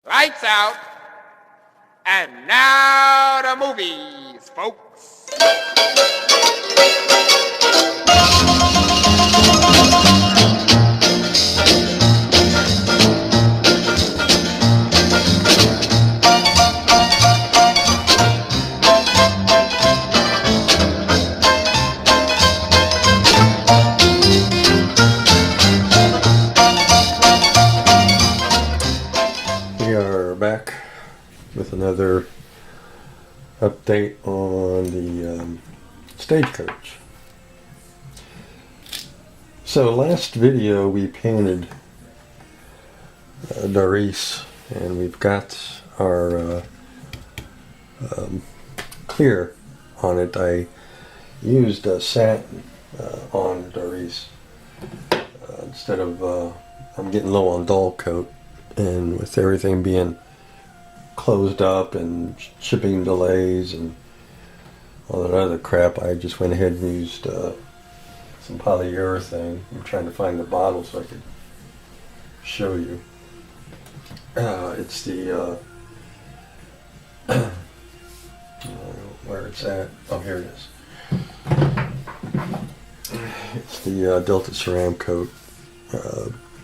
Lights out. And now the movies, folks. We are back with another update on the Stagecoach. So last video we painted Doris, and we've got our clear on it. I used satin on Doris instead of I'm getting low on dull coat, and with everything being closed up and shipping delays and all that other crap, I just went ahead and used some polyurethane. I'm trying to find the bottle so I could show you. It's the where it's at. Oh, here it is. It's the Delta Ceram coat.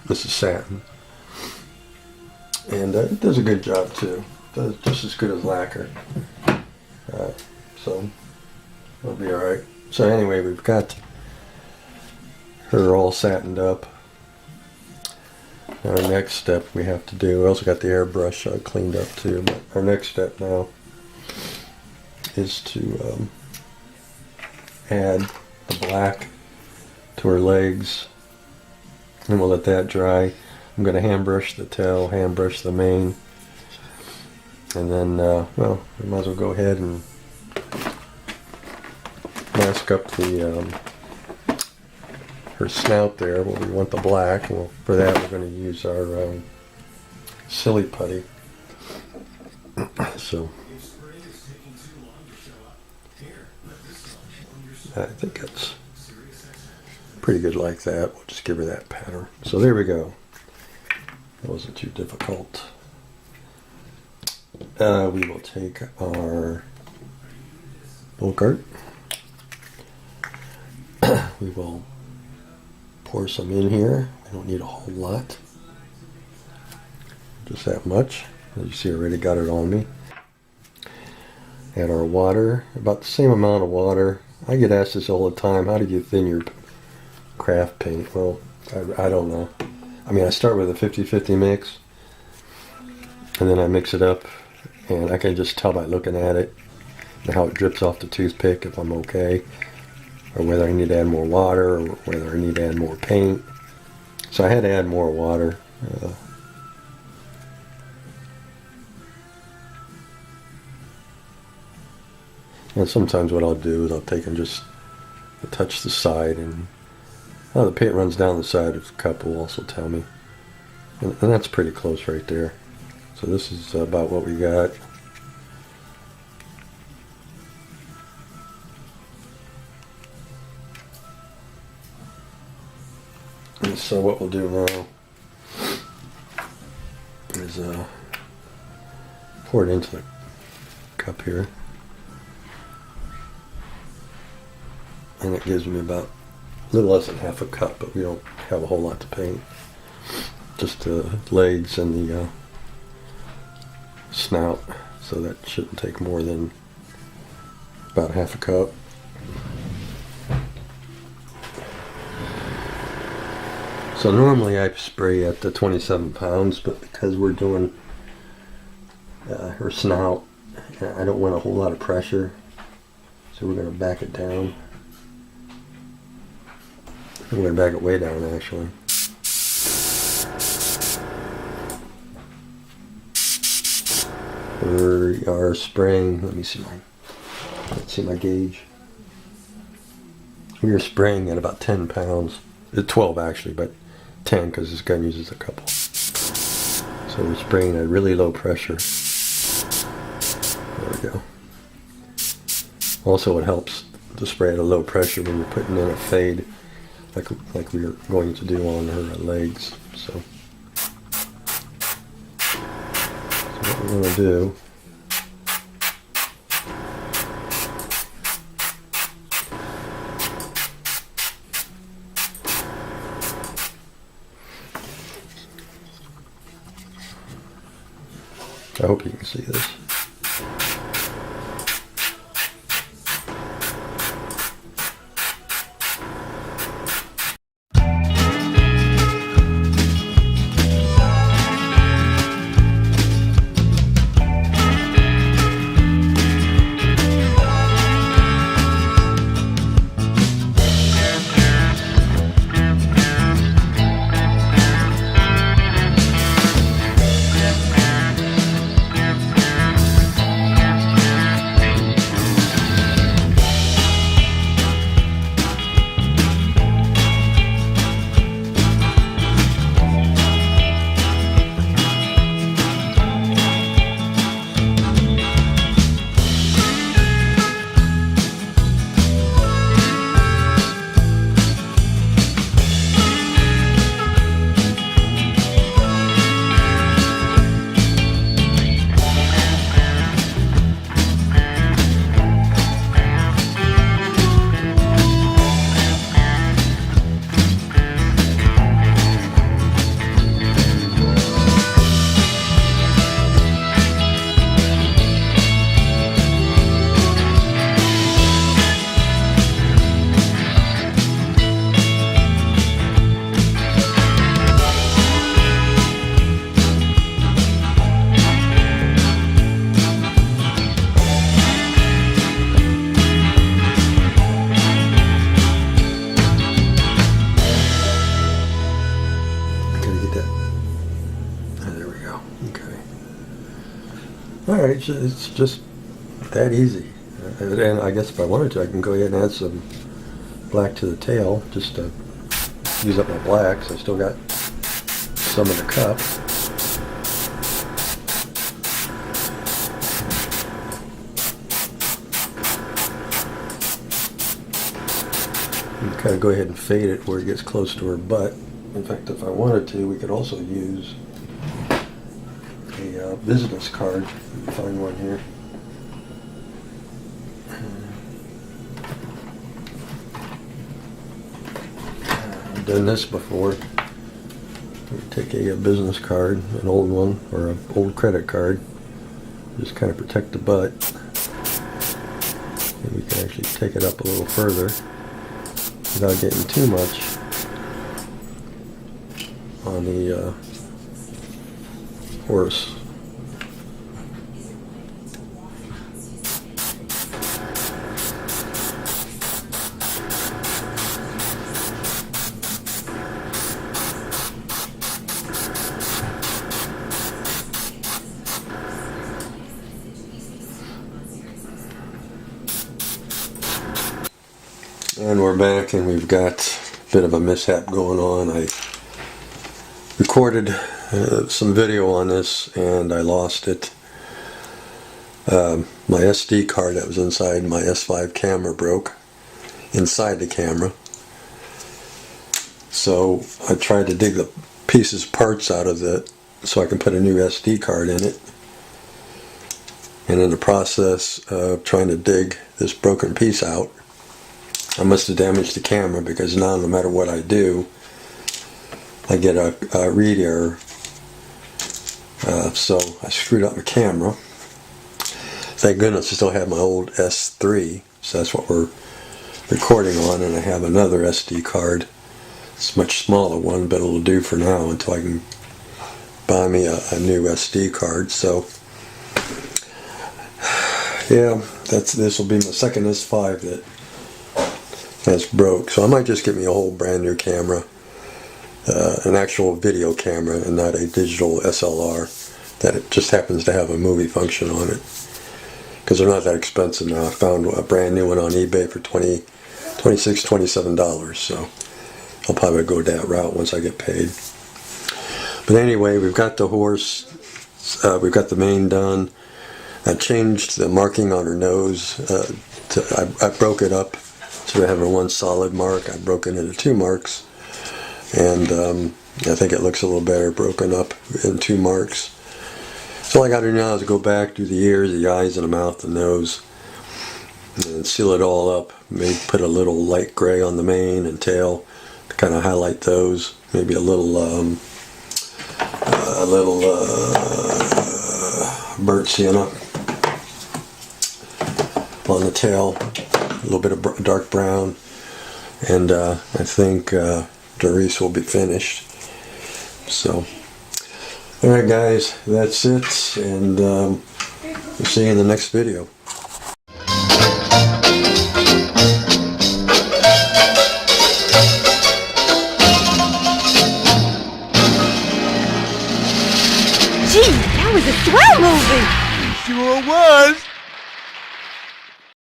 This is satin, and it does a good job too. Does just as good as lacquer, so it'll be all right. So anyway, we've got her all satined up. Our next step we have to do, we also got the airbrush cleaned up too, but our next step now is to add the black to her legs, and we'll let that dry. I'm going to hand brush the tail, hand brush the mane, and then, well, we might as well go ahead and mask up the her snout there. Well, we want the black. Well, for that we're going to use our silly putty. So I think that's pretty good like that. We'll just give her that pattern. So there we go. That wasn't too difficult. We will take our Bogart. We will pour some in here. We don't need a whole lot. Just that much. As you see, I already got it on me. Add our water. About the same amount of water. I get asked this all the time. How do you thin your craft paint? Well, I don't know. I mean, I start with a 50-50 mix, and then I mix it up, and I can just tell by looking at it and how it drips off the toothpick if I'm okay, or whether I need to add more water, or whether I need to add more paint. So I had to add more water. And sometimes what I'll do is I'll take and just touch the side, and the paint runs down the side of the cup will also tell me. And that's pretty close right there. So this is about what we got. And so what we'll do now is pour it into the cup here. And it gives me about a little less than half a cup, but we don't have a whole lot to paint. Just the legs and the snout, so that shouldn't take more than about half a cup. So normally I spray at the 27 pounds, but because we're doing her snout, I don't want a whole lot of pressure, so we're going to back it down. I'm going to back it way down, actually. We are spraying, let's see my gauge. We are spraying at about 10 pounds. 12 actually, but 10 because this gun uses a couple. So we're spraying at really low pressure. There we go. Also, it helps to spray at a low pressure when you're putting in a fade, like we are going to do on her legs. So what we're going to do. I hope you can see this. Alright, it's just that easy. And I guess if I wanted to, I can go ahead and add some black to the tail, just to use up my blacks. I still got some in the cup. And kind of go ahead and fade it where it gets close to her butt. In fact, if I wanted to, we could also use a business card. Find one here. I've done this before. Take a business card, an old one, or an old credit card. Just kind of protect the butt. And we can actually take it up a little further without getting too much on the horse. And we're back, and we've got a bit of a mishap going on. I recorded some video on this and I lost it. My SD card that was inside my S5 camera broke inside the camera. So I tried to dig the parts out of it so I can put a new SD card in it. And in the process of trying to dig this broken piece out, I must have damaged the camera, because now no matter what I do, I get a read error. So I screwed up my camera. Thank goodness I still have my old S3, so that's what we're recording on, and I have another SD card. It's a much smaller one, but it'll do for now until I can buy me a new SD card. So yeah, this will be my second S5 that's broke. So I might just get me a whole brand new camera, an actual video camera and not a digital SLR that it just happens to have a movie function on it, because they're not that expensive now. I found a brand new one on eBay for $26, $27, so I'll probably go that route once I get paid. But anyway, we've got the horse, we've got the mane done. I changed the marking on her nose. I broke it up so I have one solid mark. I broke it into two marks, and I think it looks a little better broken up in two marks. So all I got to do now is go back, do the ears, the eyes, and the mouth, the nose, and seal it all up. Maybe put a little light gray on the mane and tail to kind of highlight those. Maybe a little burnt sienna on the tail, a little bit of dark brown, and I think Doris will be finished. So, alright guys, that's it, and we'll see you in the next video.